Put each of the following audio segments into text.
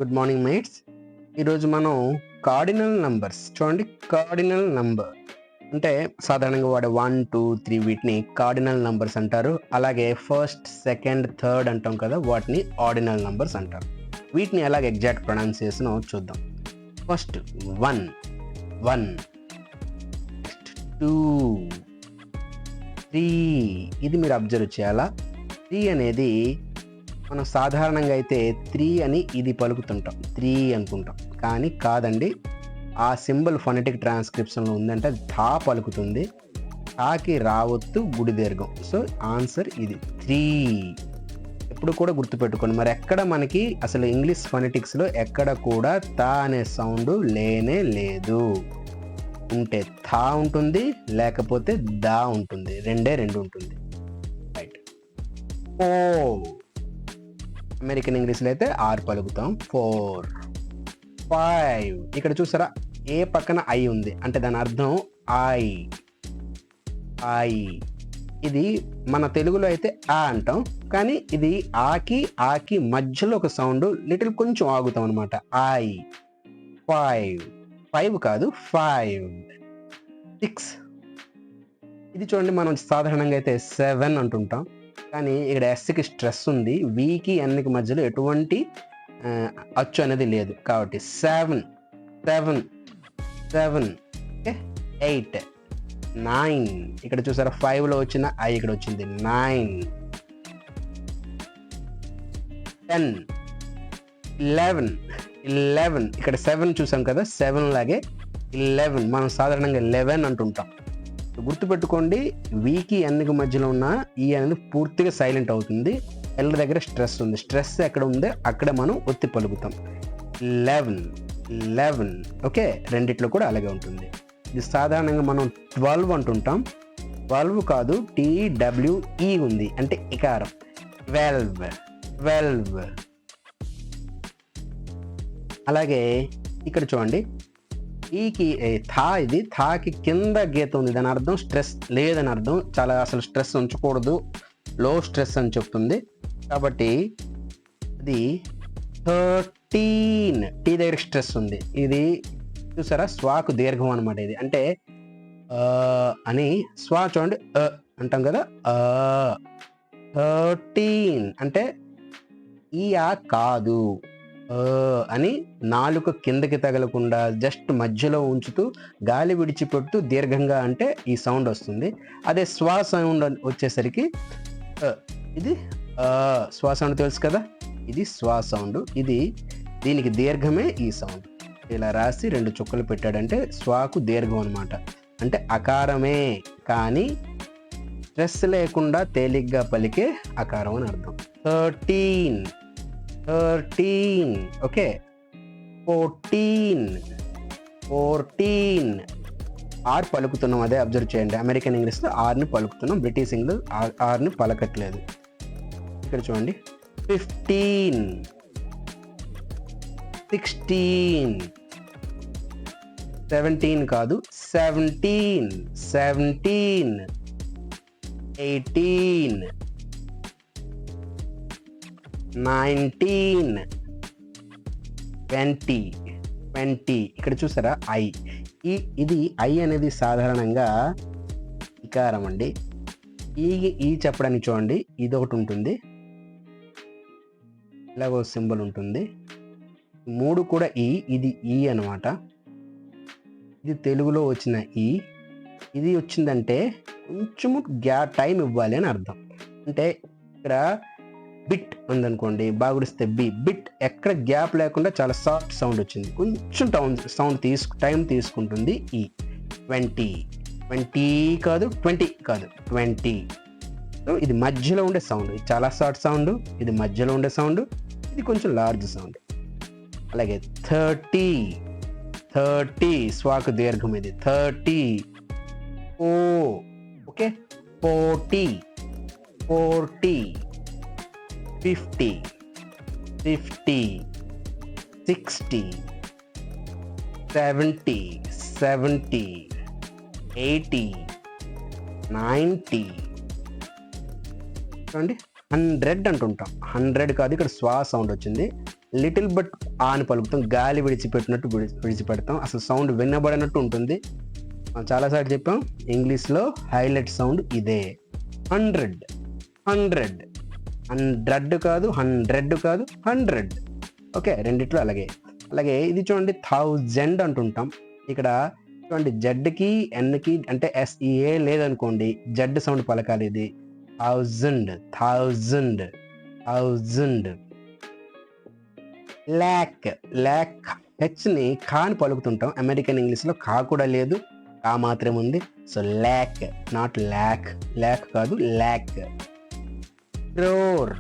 Good morning mates. ఈరోజు మనం cardinal numbers చూడండి. కార్డినల్ నంబర్ అంటే సాధారణంగా వాడే 1, 2, 3 వీటిని కార్డినల్ నంబర్స్ అంటారు. అలాగే ఫస్ట్, సెకండ్, థర్డ్ అంటాం కదా, వాటిని ఆర్డినల్ నంబర్స్ అంటారు. వీటిని ఎలాగ ఎగ్జాక్ట్ ప్రొనౌన్సియేషన్ చూద్దాం. ఫస్ట్ 1, 1, 2, 3. ఇది మీరు అబ్జర్వ్ చేయాలా. 3 అనేది మనం సాధారణంగా అయితే 3 అని ఇది పలుకుతుంటాం, 3 అనుకుంటాం. కానీ కాదండి, ఆ సింబల్ ఫొనెటిక్ ట్రాన్స్క్రిప్షన్లో ఉందంటే అది థా పలుకుతుంది. థాకి రావొత్తు గుడి దీర్ఘం. సో ఆన్సర్ ఇది 3. ఎప్పుడు కూడా గుర్తుపెట్టుకోండి. మరి ఎక్కడ మనకి అసలు ఇంగ్లీష్ ఫొనెటిక్స్లో ఎక్కడ కూడా తా అనే సౌండ్ లేనే లేదు. ఉంటే థా ఉంటుంది, లేకపోతే దా ఉంటుంది. రెండు ఉంటుంది. రైట్. 4. అమెరికన్ ఇంగ్లీష్లో అయితే 6 పలుకుతాం. 4, 5. ఇక్కడ చూసారా, ఏ పక్కన ఐ ఉంది అంటే దాని అర్థం ఐ. ఇది మన తెలుగులో అయితే ఆ అంటాం, కానీ ఇది ఆకి మధ్యలో ఒక సౌండ్ లిటిల్ కొంచెం ఆగుతాం అనమాట. ఐ. 5 కాదు, 5. 6. ఇది చూడండి, మనం సాధారణంగా అయితే 7 అంటుంటాం, కానీ ఇక్కడ ఎస్కి స్ట్రెస్ ఉంది. వికి ఎన్కి మధ్యలో ఎటువంటి అచ్చు అనేది లేదు కాబట్టి 7. ఓకే. 8, 9. ఇక్కడ చూసారా, 5లో వచ్చిన ఐ ఇక్కడ వచ్చింది. 9, 10, 11. ఇక్కడ 7 చూసాం కదా, 7 లాగే 11. మనం సాధారణంగా 11 అంటుంటాం. గుర్తుపెట్టుకోండి, వీకి ఎన్కి మధ్యలో ఉన్న ఈ అనేది పూర్తిగా సైలెంట్ అవుతుంది. ఎల్ దగ్గర స్ట్రెస్ ఉంది. స్ట్రెస్ ఎక్కడ ఉందో అక్కడ మనం ఒత్తి పలుకుతాం. 11. ఓకే. రెండిట్లో కూడా అలాగే ఉంటుంది. ఇది సాధారణంగా మనం 12 అంటుంటాం. 12 కాదు, TWE ఉంది అంటే ఇకారం. 12. అలాగే ఇక్కడ చూడండి, ఈకి థా, ఇది థాకి కింద గీత ఉంది. దాని అర్థం స్ట్రెస్ లేదని అర్థం. చాలా అసలు స్ట్రెస్ ఉంచకూడదు, లో స్ట్రెస్ అని చెప్తుంది. కాబట్టి ఇది 13. టీ దగ్గర స్ట్రెస్ ఉంది. ఇది చూసారా, స్వాకు దీర్ఘం అనమాట. ఇది అంటే అని స్వా చూడండి, అంటాం కదా. 13 అంటే ఈ ఆ కాదు, అని నాలుక కిందకి తగలకుండా జస్ట్ మధ్యలో ఉంచుతూ గాలి విడిచిపెడుతూ దీర్ఘంగా అంటే ఈ సౌండ్ వస్తుంది. అదే శ్వా సౌండ్ వచ్చేసరికి ఇది శ్వా సౌండ్ తెలుసు కదా, ఇది శ్వా సౌండ్. ఇది దీనికి దీర్ఘమే ఈ సౌండ్. ఇలా రాసి 2 చుక్కలు పెట్టాడంటే శ్వాకు దీర్ఘం అనమాట. అంటే అకారమే, కానీ స్ట్రెస్ లేకుండా తేలిగ్గా పలికే అకారం అని అర్థం. 13. ఓకే. 14. ఆర్ పలుకుతున్నాం, అదే అబ్జర్వ్ చేయండి. అమెరికన్ ఇంగ్లీష్లో ఆర్ని పలుకుతున్నాం, బ్రిటిష్ ఇంగ్లీష్ ఆర్ని పలకట్లేదు. ఇక్కడ చూడండి, 15, 16. 17 కాదు, 17. 18, 19, 20. ఇక్కడ చూసారా, ఐ. ఇది ఐ అనేది సాధారణంగా ఇకారం అండి. ఈ చెప్పడానికి చూడండి, ఇది ఒకటి ఉంటుంది, ఇలాగో సింబల్ ఉంటుంది. 3 కూడా ఇది ఈ అనమాట. ఇది తెలుగులో వచ్చిన ఈ. ఇది వచ్చిందంటే కొంచెము టైం ఇవ్వాలి అని అర్థం. అంటే ఇక్కడ బిట్ ఉందనుకోండి, బాగుడిస్తే బిట్ ఎక్కడ గ్యాప్ లేకుండా చాలా సాఫ్ట్ సౌండ్ వచ్చింది. కొంచెం టైం తీసుకుంటుంది ఈ. 20 కాదు, 20. సో ఇది మధ్యలో ఉండే సౌండ్. ఇది చాలా షార్ట్ సౌండ్, ఇది మధ్యలో ఉండే సౌండ్, ఇది కొంచెం లార్జ్ సౌండ్. అలాగే 30. స్వాకు దీర్ఘం ఇది. 30. ఓకే. 40. 50. 60. 70. 80. 90. చూడండి, 100 అంటుంటాం. 100 కాదు, ఇక్కడ స్వా సౌండ్ వచ్చింది. లిటిల్ బట్ అని పలుకుతాం, గాలి విడిచిపెట్టినట్టు విడిచిపెడతాం, అసలు సౌండ్ వినబడినట్టు ఉంటుంది. మనం చాలాసార్లు చెప్పాం, ఇంగ్లీష్లో హైలైట్ సౌండ్ ఇదే. 100, 100, 100 కాదు, 100 కాదు, 100. ఓకే, రెండిట్లో అలాగే. అలాగే ఇది చూడండి 1000 అంటుంటాం. ఇక్కడ చూడండి జెడ్కి ఎన్కి అంటే ఎస్ఈఏ లేదనుకోండి, జెడ్ సౌండ్ పలకాలి. ఇది 1000, 1000, 1000. ల్యాక్, ల్యాక్ హెచ్ని కాని పలుకుతుంటాం. అమెరికన్ ఇంగ్లీష్లో కా కూడా లేదు, కా మాత్రమే ఉంది. So lack, not lakh, lakh కాదు, ల్యాక్. క్రోర్,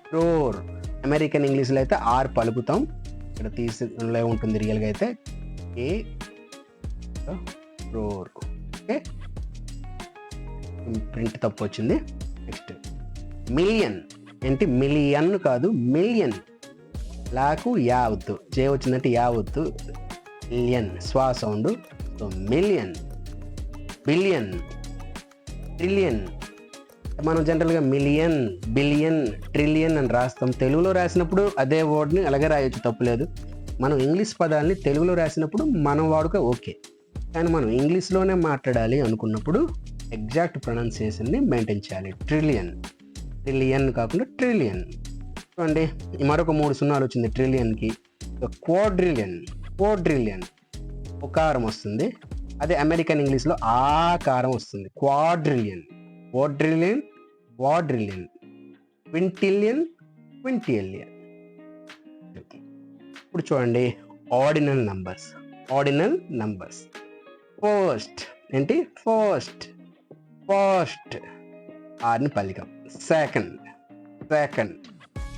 క్రోర్ అమెరికన్ ఇంగ్లీష్లో అయితే ఆర్ పలుకుతాం, ఇక్కడ తీసులో ఉంటుంది రియల్గా అయితే ఏ క్రోర్. ఓకే, ప్రింట్ తప్పు వచ్చింది. Next million. ఏంటి మిలియన్ కాదు, మిలియన్. లాకు యావత్తు, జే వచ్చిందంటే యావత్తు, మిలియన్ స్వా sound. So million. Billion, trillion. మనం జనరల్గా మిలియన్, బిలియన్, ట్రిలియన్ అని రాస్తాం. తెలుగులో రాసినప్పుడు అదే వర్డ్ని అలాగే రాయొచ్చు, తప్పులేదు. మనం ఇంగ్లీష్ పదాలని తెలుగులో రాసినప్పుడు మనం వాడుక ఓకే, కానీ మనం ఇంగ్లీష్లోనే మాట్లాడాలి అనుకున్నప్పుడు ఎగ్జాక్ట్ ప్రొనౌన్సియేషన్ని మెయింటైన్ చేయాలి. ట్రిలియన్, ట్రిలియన్ కాకుండా ట్రిలియన్. చూడండి మరొక 3 సున్నాలు వచ్చింది ట్రిలియన్కి. క్వాడ్రిలియన్, క్వాడ్రిలియన్ ఒకారం వస్తుంది. అదే అమెరికన్ ఇంగ్లీష్లో ఆకారం వస్తుంది. Quadrillion, quadrillion, quadrillion. Quintillion, quintillion. ఇప్పుడు చూడండి ordinal numbers, ordinal numbers. First ఏంటి, ఫస్ట్, ఫస్ట్ ఆర్ని పలికాం. సెకండ్, సెకండ్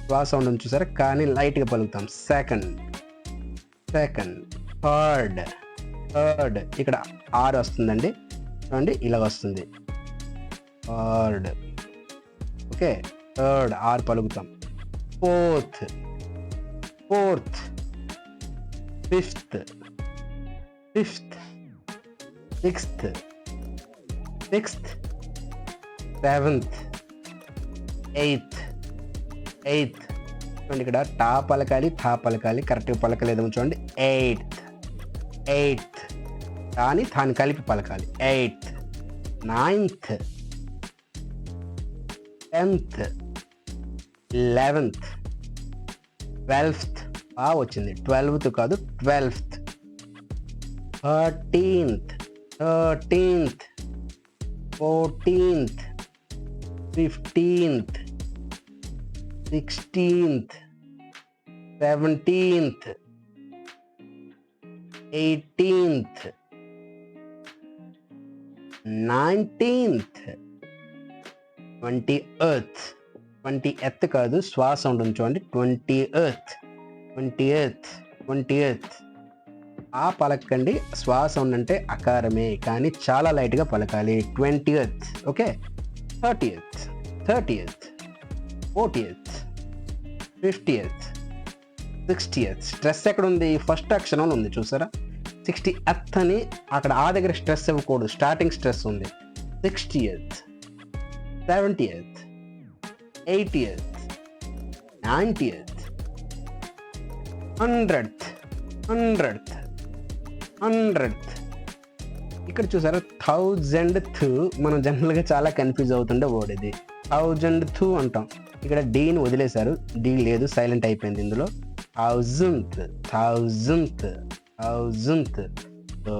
స్వా సౌండ్ అని చూసారా, కానీ లైట్గా పలుకుతాం. Second, second. థర్డ్, థర్డ్ ఇక్కడ ఆర్ వస్తుందండి, చూడండి ఇలా వస్తుంది, థర్డ్. ఓకే, థర్డ్ ఆర్ పలుకుతాం. Fourth, fourth. Fifth, fifth. Sixth, sixth. Seventh, eighth, eighth. చూడండి ఇక్కడ టా పలకాలి, థా పలకాలి, కరెక్ట్గా పలకలేదు చూడండి. Eighth, eighth. తాని తాని కలిపి పలకాలి. Eighth. Ninth, 10th, 11th, 12th. వచ్చింది 12th కాదు, 12th. 13th, 13th, 14th, 15th, 16th, 17th, 18th, 19th, 20th. 20th కాదు, స్వా సౌండ్ ఉంచండి. 20th, 20th, 20th. ఆ పలకండి, స్వా సౌండ్ అంటే అకారమే, కానీ చాలా లైట్గా పలకాలి. 20th. Okay, 30th, 30th, 40th, 50th, 60th. Stress ఎక్కడ ఉంది, ఫస్ట్ అక్షరంలో ఉంది చూసారా. 60th అని అక్కడ ఆ దగ్గర స్ట్రెస్ ఇవ్వకూడదు, స్టార్టింగ్ స్ట్రెస్ ఉంది. 60th, 70th, 80th, 90th, 100th, 100th, 100th. ఇక్కడ చూసారా 1000th. మనం జనరల్గా చాలా కన్ఫ్యూజ్ అవుతుండే వర్డ్ ఇది. 1000th అంటాం, ఇక్కడ డీని వదిలేశారు, డీ లేదు, సైలెంట్ అయిపోయింది ఇందులో. 1000th, 1000th, 1000th. సో